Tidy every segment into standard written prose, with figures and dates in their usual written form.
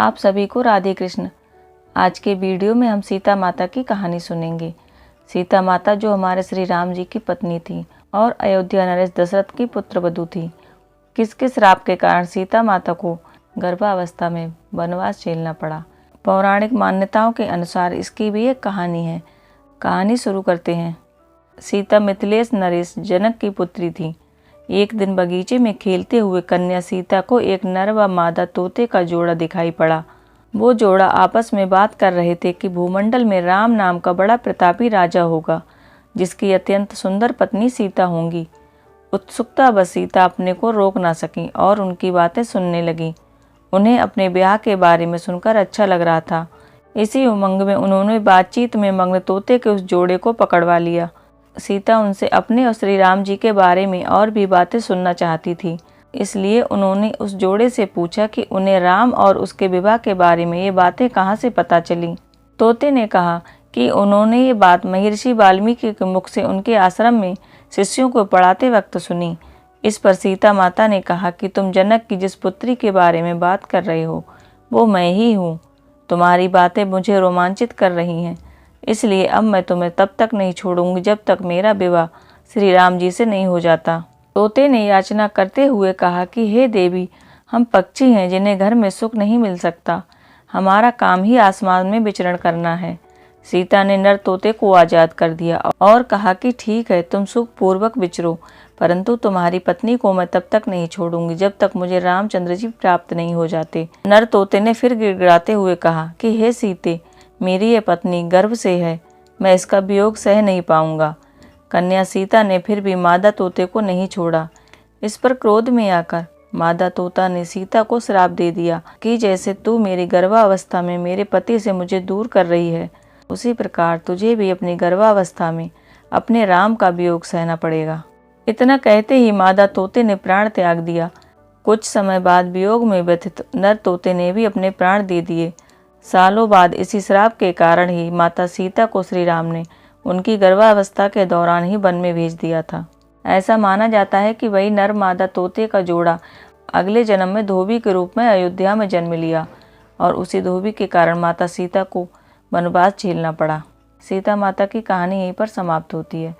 आप सभी को राधे कृष्ण। आज के वीडियो में हम सीता माता की कहानी सुनेंगे। सीता माता जो हमारे श्री राम जी की पत्नी थी और अयोध्या नरेश दशरथ की पुत्रवधू थी। किस किस श्राप के कारण सीता माता को गर्भावस्था में वनवास झेलना पड़ा। पौराणिक मान्यताओं के अनुसार इसकी भी एक कहानी है। कहानी शुरू करते हैं। सीता मिथिलेश नरेश जनक की पुत्री थी। एक दिन बगीचे में खेलते हुए कन्या सीता को एक नर व मादा तोते का जोड़ा दिखाई पड़ा। वो जोड़ा आपस में बात कर रहे थे कि भूमंडल में राम नाम का बड़ा प्रतापी राजा होगा जिसकी अत्यंत सुंदर पत्नी सीता होंगी। उत्सुकता बस सीता अपने को रोक ना सकी और उनकी बातें सुनने लगी। उन्हें अपने ब्याह के बारे में सुनकर अच्छा लग रहा था। इसी उमंग में उन्होंने बातचीत में मग्न तोते के उस जोड़े को पकड़वा लिया। सीता उनसे अपने और श्री राम जी के बारे में और भी बातें सुनना चाहती थी, इसलिए उन्होंने उस जोड़े से पूछा कि उन्हें राम और उसके विवाह के बारे में ये बातें कहाँ से पता चली। तोते ने कहा कि उन्होंने ये बात महर्षि वाल्मीकि के मुख से उनके आश्रम में शिष्यों को पढ़ाते वक्त सुनी। इस पर सीता माता ने कहा कि तुम जनक की जिस पुत्री के बारे में बात कर रहे हो वो मैं ही हूँ। तुम्हारी बातें मुझे रोमांचित कर रही हैं, इसलिए अब मैं तुम्हें तब तक नहीं छोड़ूंगी जब तक मेरा विवाह श्री राम जी से नहीं हो जाता। तोते ने याचना करते हुए कहा कि हे देवी, हम पक्षी हैं जिन्हें घर में सुख नहीं मिल सकता। हमारा काम ही आसमान में विचरण करना है। सीता ने नर तोते को आज़ाद कर दिया और कहा कि ठीक है, तुम सुख पूर्वक विचरो, परंतु तुम्हारी पत्नी को मैं तब तक नहीं छोड़ूंगी जब तक मुझे रामचंद्र जी प्राप्त नहीं हो जाते। नर तोते ने फिर गिड़गिड़ाते हुए कहा कि हे सीते, मेरी ये पत्नी गर्भ से है, मैं इसका वियोग सह नहीं पाऊंगा। कन्या सीता ने फिर भी मादा तोते को नहीं छोड़ा। इस पर क्रोध में आकर मादा तोता ने सीता को श्राप दे दिया कि जैसे तू मेरी गर्भावस्था में मेरे पति से मुझे दूर कर रही है, उसी प्रकार तुझे भी अपनी गर्भावस्था में अपने राम का वियोग सहना पड़ेगा। इतना कहते ही मादा तोते ने प्राण त्याग दिया। कुछ समय बाद वियोग में व्यथित नर तोते ने भी अपने प्राण दे दिए। सालों बाद इसी श्राप के कारण ही माता सीता को श्री राम ने उनकी गर्भावस्था के दौरान ही वन में भेज दिया था। ऐसा माना जाता है कि वही नर मादा तोते का जोड़ा अगले जन्म में धोबी के रूप में अयोध्या में जन्म लिया और उसी धोबी के कारण माता सीता को वनवास झेलना पड़ा। सीता माता की कहानी यहीं पर समाप्त होती है।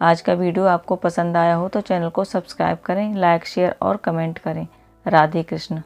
आज का वीडियो आपको पसंद आया हो तो चैनल को सब्सक्राइब करें, लाइक, शेयर और कमेंट करें। राधे कृष्ण।